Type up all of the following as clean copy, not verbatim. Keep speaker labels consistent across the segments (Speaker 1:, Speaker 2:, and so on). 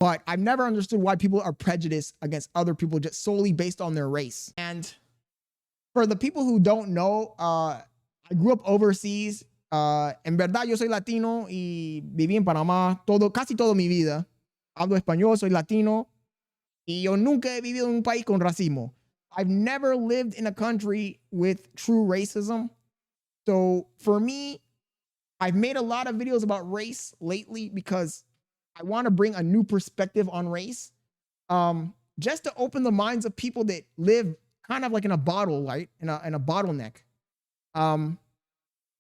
Speaker 1: But I've never understood why people are prejudiced against other people just solely based on their race. And for the people who don't know, I grew up overseas. En verdad, yo soy latino y viví en Panamá casi toda mi vida. Hablo español, soy latino. Y yo nunca he vivido en un país con racismo. I've never lived in a country with true racism. So for me, I've made a lot of videos about race lately because I want to bring a new perspective on race. Just to open the minds of people that live kind of like in a bottle, right? In a bottleneck.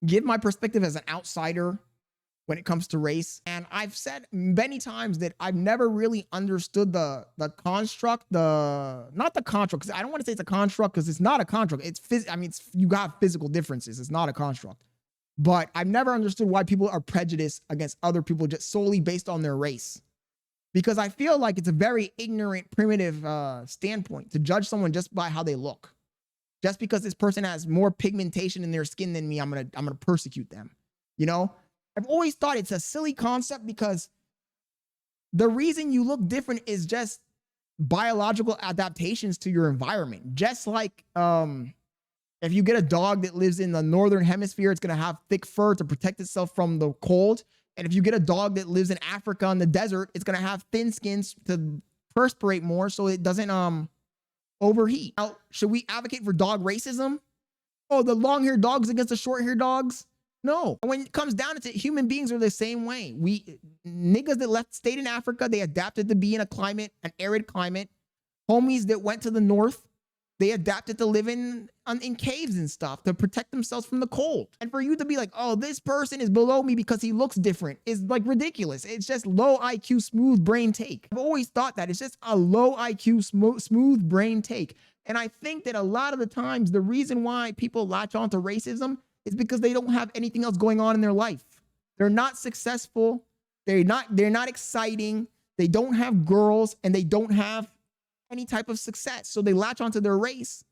Speaker 1: Give my perspective as an outsider when it comes to race. And I've said many times that I've never really understood the construct, not the construct, because I don't want to say it's a construct because it's not a construct. You got physical differences. It's not a construct. But I've never understood why people are prejudiced against other people just solely based on their race. Because I feel like it's a very ignorant, primitive standpoint to judge someone just by how they look. Just because this person has more pigmentation in their skin than me, I'm gonna persecute them. You know, I've always thought it's a silly concept because the reason you look different is just biological adaptations to your environment. Just like if you get a dog that lives in the northern hemisphere, it's gonna have thick fur to protect itself from the cold. And if you get a dog that lives in Africa in the desert, it's gonna have thin skins to perspirate more so it doesn't overheat. Now, should we advocate for dog racism? Oh, the long-haired dogs against the short-haired dogs? No. When it comes down to it, human beings are the same way. Niggas that stayed in Africa, they adapted to be in an arid climate. Homies that went to the north, they adapted to live in caves and stuff to protect themselves from the cold. And for you to be like, oh, this person is below me because he looks different is like ridiculous. It's just low IQ, smooth brain take. I've always thought that it's just a low IQ, smooth brain take. And I think that a lot of the times the reason why people latch on to racism is because they don't have anything else going on in their life. They're not successful. They're not exciting. They don't have girls and they don't have any type of success. So they latch onto their race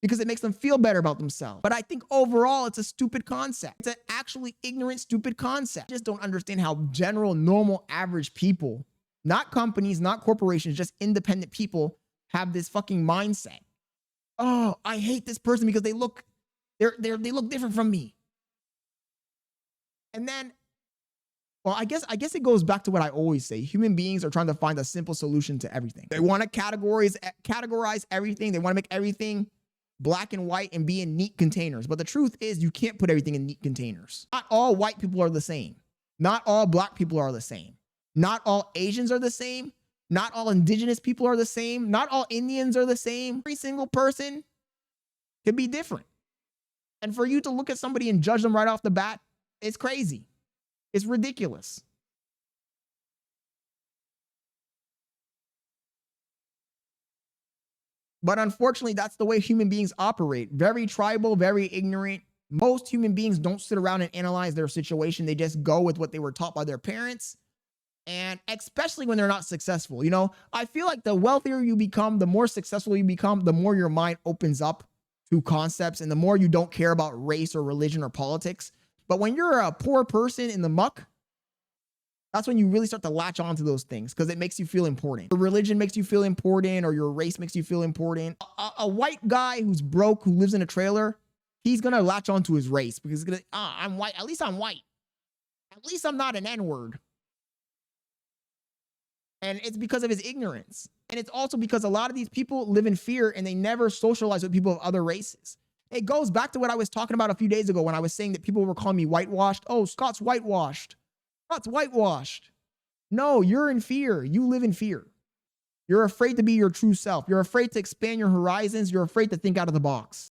Speaker 1: because it makes them feel better about themselves. But I think overall, it's a stupid concept. It's an actually ignorant, stupid concept. I just don't understand how general, normal, average people, not companies, not corporations, just independent people have this fucking mindset. Oh, I hate this person because they look different from me. And then, well, I guess it goes back to what I always say. Human beings are trying to find a simple solution to everything. They want to categorize everything. They want to make everything black and white and be in neat containers. But the truth is you can't put everything in neat containers. Not all white people are the same. Not all black people are the same. Not all Asians are the same. Not all indigenous people are the same. Not all Indians are the same. Every single person can be different. And for you to look at somebody and judge them right off the bat, it's crazy. It's ridiculous. But unfortunately, that's the way human beings operate. Very tribal, very ignorant. Most human beings don't sit around and analyze their situation. They just go with what they were taught by their parents. And especially when they're not successful. You know, I feel like the wealthier you become, the more successful you become, the more your mind opens up to concepts and the more you don't care about race or religion or politics. But when you're a poor person in the muck, that's when you really start to latch on to those things because it makes you feel important. Your religion makes you feel important or your race makes you feel important. A white guy who's broke, who lives in a trailer, he's going to latch on to his race because he's going to, I'm white. At least I'm white. At least I'm not an N-word. And it's because of his ignorance. And it's also because a lot of these people live in fear and they never socialize with people of other races. It goes back to what I was talking about a few days ago when I was saying that people were calling me whitewashed. Oh, Scott's whitewashed. Scott's whitewashed. No, you're in fear. You live in fear. You're afraid to be your true self. You're afraid to expand your horizons. You're afraid to think out of the box.